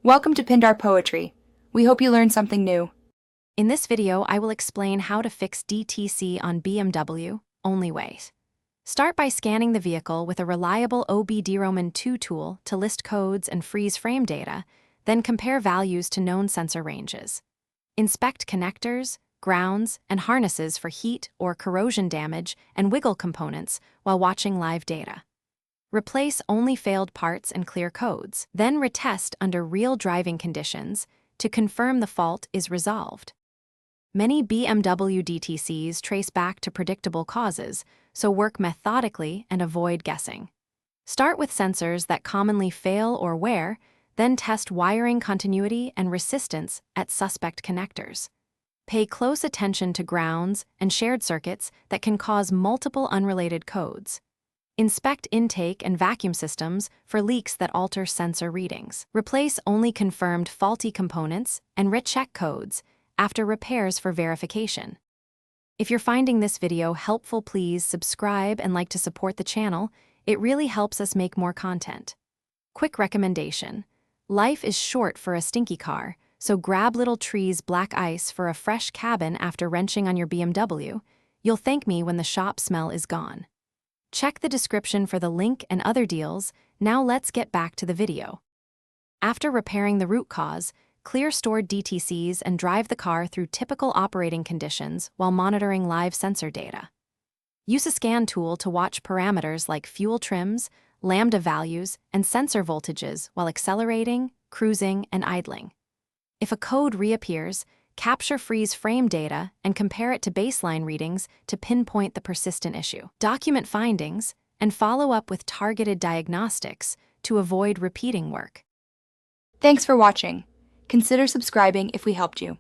Welcome to Pindar Poetry. We hope you learned something new. In this video, I will explain how to fix DTC on BMW, only ways. Start by scanning the vehicle with a reliable OBDRoman2 tool to list codes and freeze frame data, then compare values to known sensor ranges. Inspect connectors, grounds, and harnesses for heat or corrosion damage and wiggle components while watching live data. Replace only failed parts and clear codes, then retest under real driving conditions to confirm the fault is resolved. Many BMW DTCs trace back to predictable causes, so work methodically and avoid guessing. Start with sensors that commonly fail or wear, then test wiring continuity and resistance at suspect connectors. Pay close attention to grounds and shared circuits that can cause multiple unrelated codes. Inspect intake and vacuum systems for leaks that alter sensor readings. Replace only confirmed faulty components and recheck codes after repairs for verification. If you're finding this video helpful, please subscribe and like to support the channel. It really helps us make more content. Quick recommendation: life is short for a stinky car, so grab Little Tree's black ice for a fresh cabin after wrenching on your BMW. You'll thank me when the shop smell is gone. Check the description for the link and other deals. Now let's get back to the video. After repairing the root cause, clear stored DTCs and drive the car through typical operating conditions while monitoring live sensor data. Use a scan tool to watch parameters like fuel trims, lambda values, and sensor voltages while accelerating, cruising, and idling. If a code reappears, capture freeze frame data and compare it to baseline readings to pinpoint the persistent issue. Document findings and follow up with targeted diagnostics to avoid repeating work. Thanks for watching. Consider subscribing if we helped you.